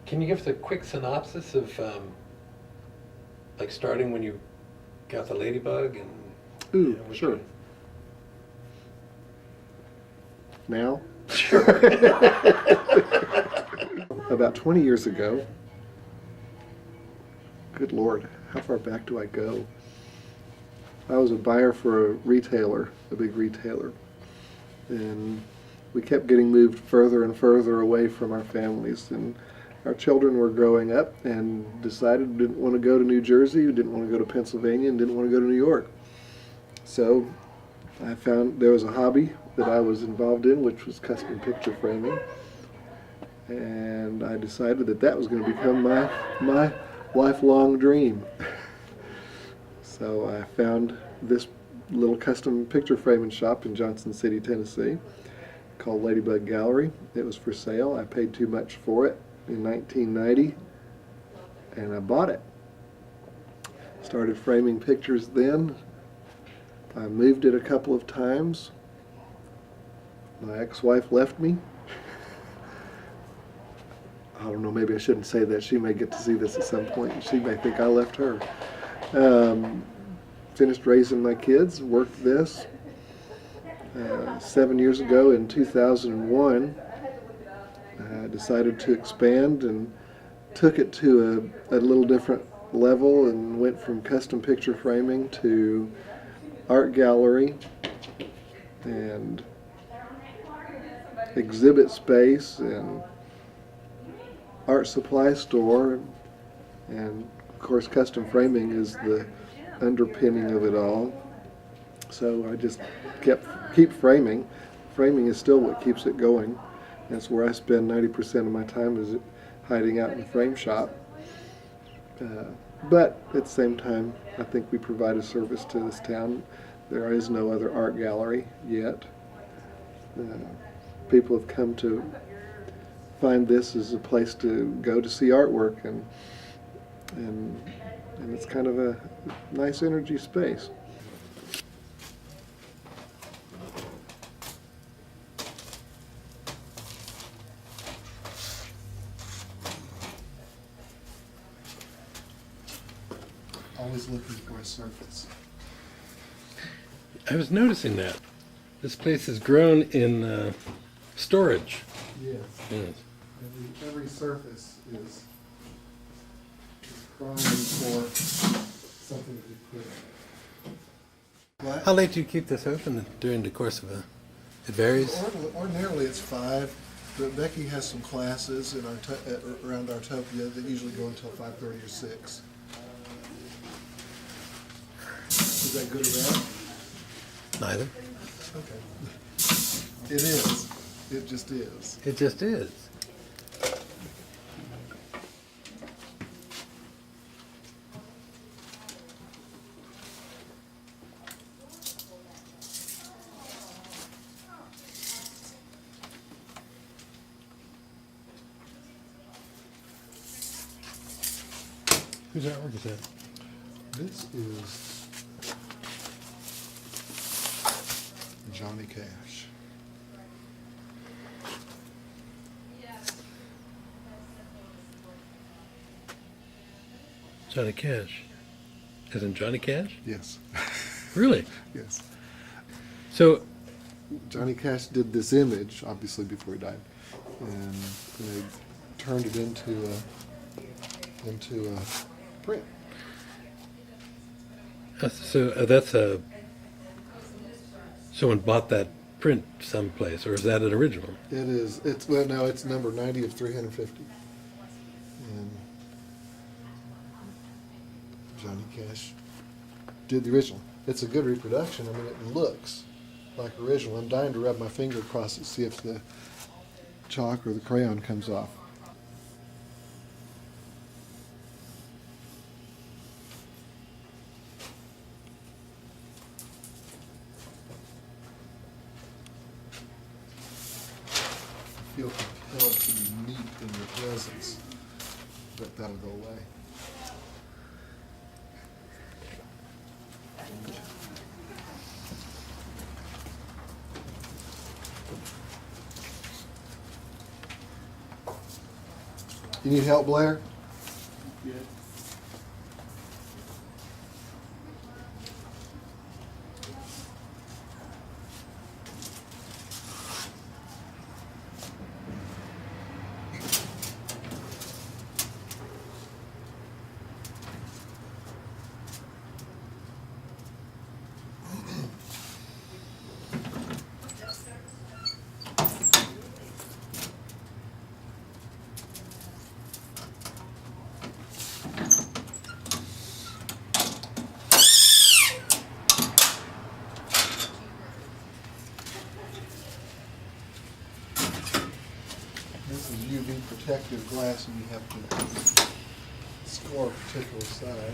Can you give us a quick synopsis of, like, starting when you got the ladybug and? Ooh, what sure. you- Now? Sure. About 20 years ago, good Lord, how far back do I go? I was a buyer for a retailer, a big retailer, and we kept getting moved further and further away from our families, and our children were growing up and decided we didn't want to go to New Jersey, we didn't want to go to Pennsylvania, and didn't want to go to New York. So I found there was a hobby that I was involved in, which was custom picture framing, and I decided that that was going to become my lifelong dream. So I found this little custom picture framing shop in Johnson City, Tennessee, called Ladybug Gallery. It was for sale. I paid too much for it in 1990, and I bought it. Started framing pictures then. I moved it a couple of times. My ex-wife left me. I don't know, maybe I shouldn't say that. She may get to see this at some point, and she may think I left her. Finished raising my kids, worked this. 7 years ago in 2001, I decided to expand and took it to a little different level and went from custom picture framing to art gallery and exhibit space and art supply store, and of course custom framing is the underpinning of it all. So I just keep framing. Framing is still what keeps it going. That's where I spend 90% of my time, is hiding out in the frame shop. But at the same time, I think we provide a service to this town. There is no other art gallery yet. People have come to find this as a place to go to see artwork, and it's kind of a nice energy space. Always looking for a surface. I was noticing that. This place has grown in storage. Yes. Yes. Every surface is crying for something to be put in. What? How late do you keep this open during the course of it varies? Ordinarily it's 5, but Becky has some classes in around Artopia that usually go until 5:30 or 6. Is that good or bad? Neither. Okay. It is. It just is. It just is. Whose artwork is that? This is Johnny Cash. Johnny Cash. As in Johnny Cash? Yes. Really? Yes. So, Johnny Cash did this image, obviously before he died, and they turned it into a print. that's a. Someone bought that print someplace, or is that an original? It is. It's well, no, it's number 90 of 350. And Johnny Cash did the original. It's a good reproduction. I mean, it looks like original. I'm dying to rub my finger across it, see if the chalk or the crayon comes off. I feel compelled to be neat in your presence, but that'll go away. You need help, Blair? This is UV protective glass, and you have to score a particular side.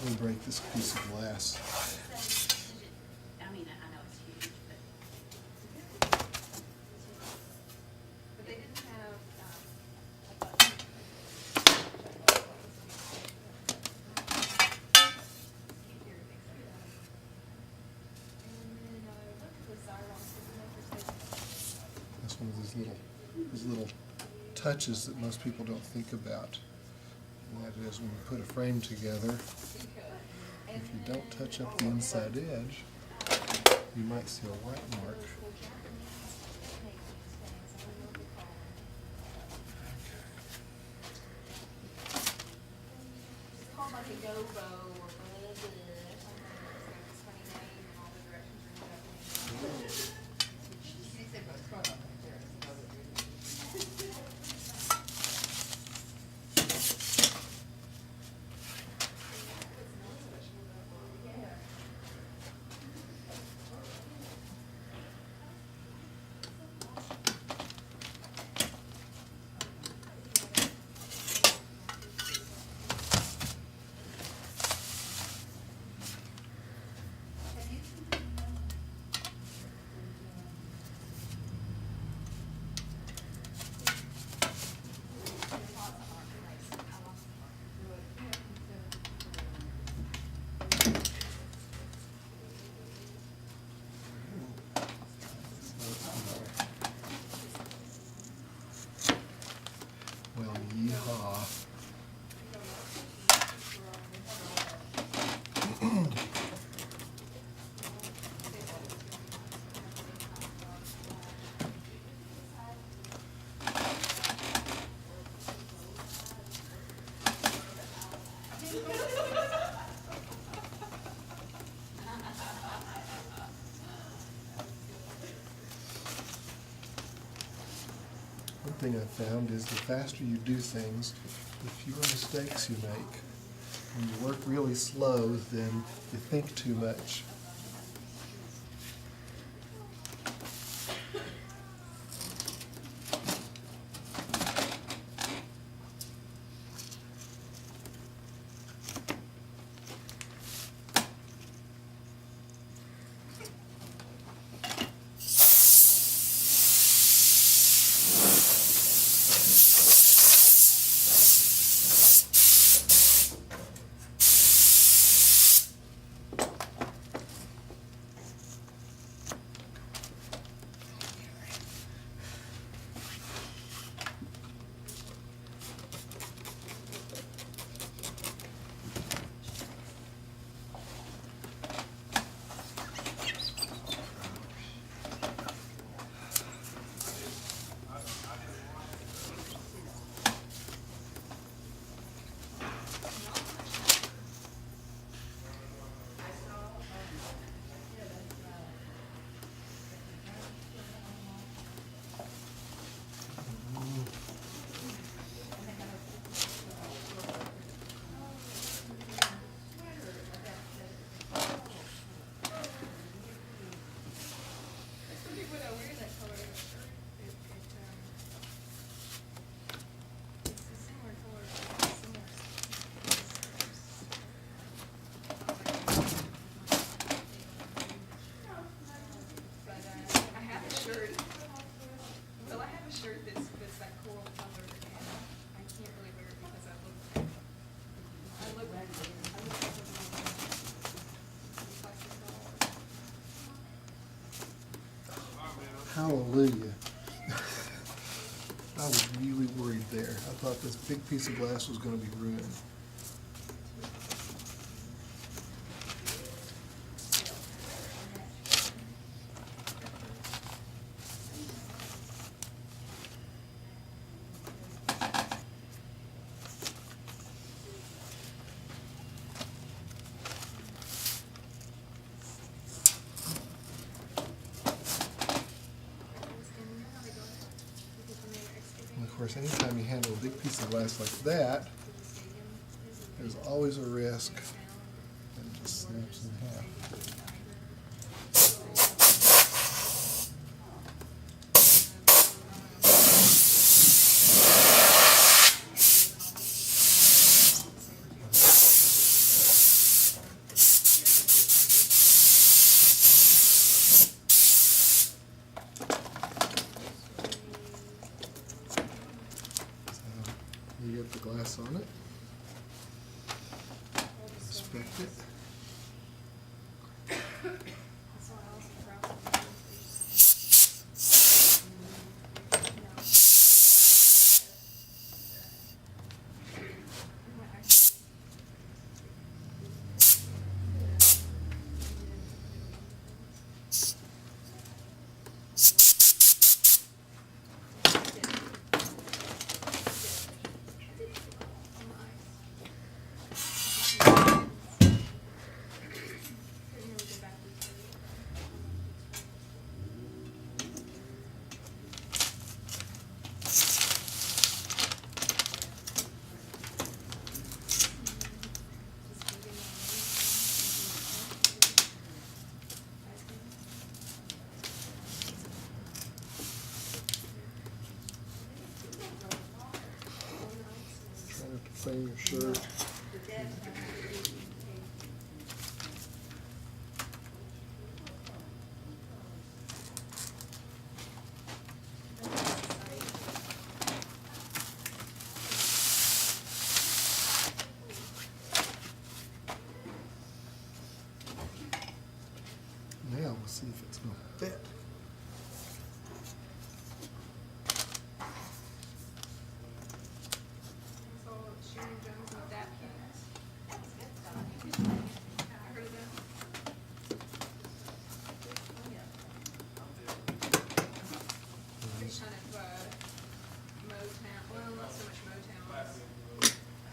Let me break this piece of glass. I mean, I know it's huge, but they didn't have, That's one of those little touches that most people don't think about. And that is when you put a frame together, if you don't touch up the inside edge, you might see a white mark. it's called like a GoBo or blah, blah, blah, something. It's got this funny name and all the directions are in it. Well, yeehaw. One thing I've found is the faster you do things, the fewer mistakes you make. When you work really slow, then you think too much. Hallelujah. I was really worried there. I thought this big piece of glass was gonna be ruined. And of course, anytime you handle a big piece of glass like that, there's always a risk that it just snaps in half. So you get the glass on it. Inspect it. Try not to frame your shirt. Now we'll see if it's gonna fit. So Sharon Jones and Dap Kings. I heard of them. It's kind of Motown, well, not so much Motown,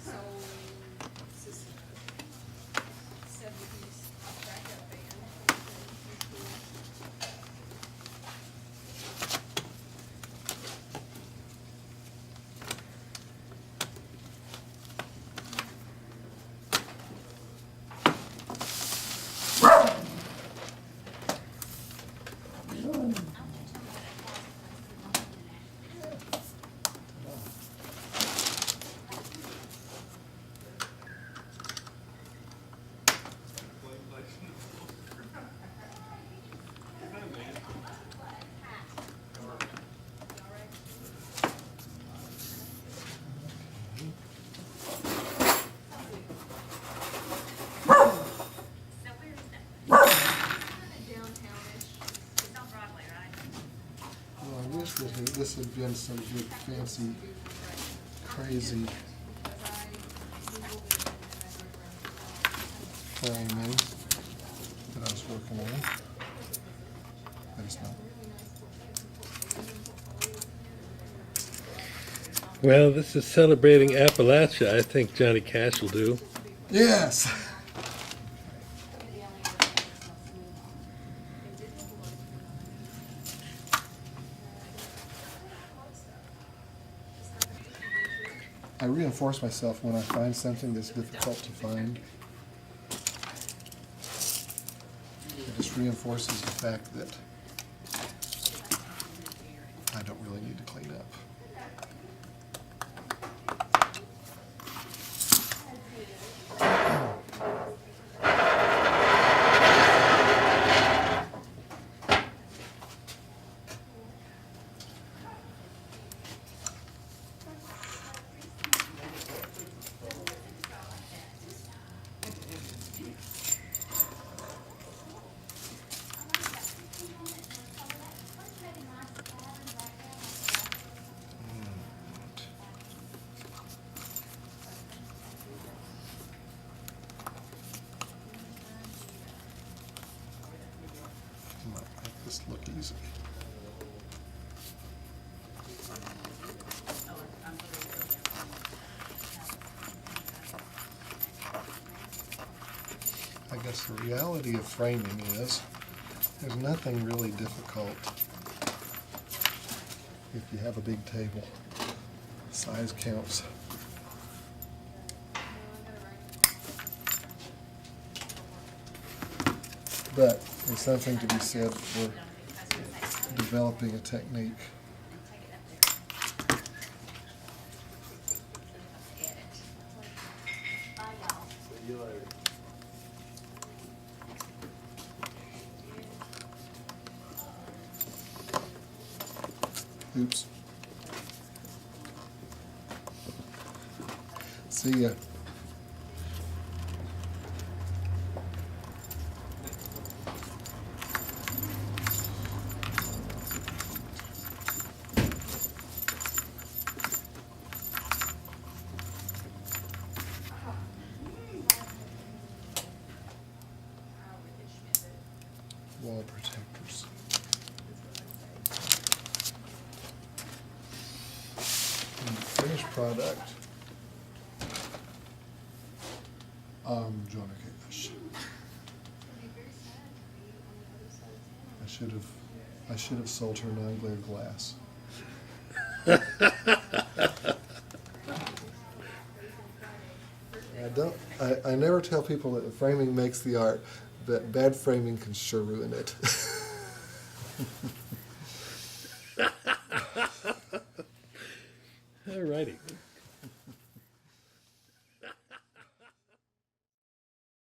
soul system, 70s backup band. So where is that? Downtownish. It's on Broadway, right? Well, I wish this had been some big fancy, crazy framing that I was working on. But it's not. Well, this is celebrating Appalachia. I think Johnny Cash will do. Yes! I reinforce myself when I find something that's difficult to find. It just reinforces the fact that I don't really need to clean up. easy. I guess the reality of framing is there's nothing really difficult if you have a big table. Size counts. But there's something to be said for developing a technique. Oops. See ya. Wall protectors. And the finished product. Joanna Cash. I should have sold her non-glare glass. I never tell people that framing makes the art, but bad framing can sure ruin it. All righty.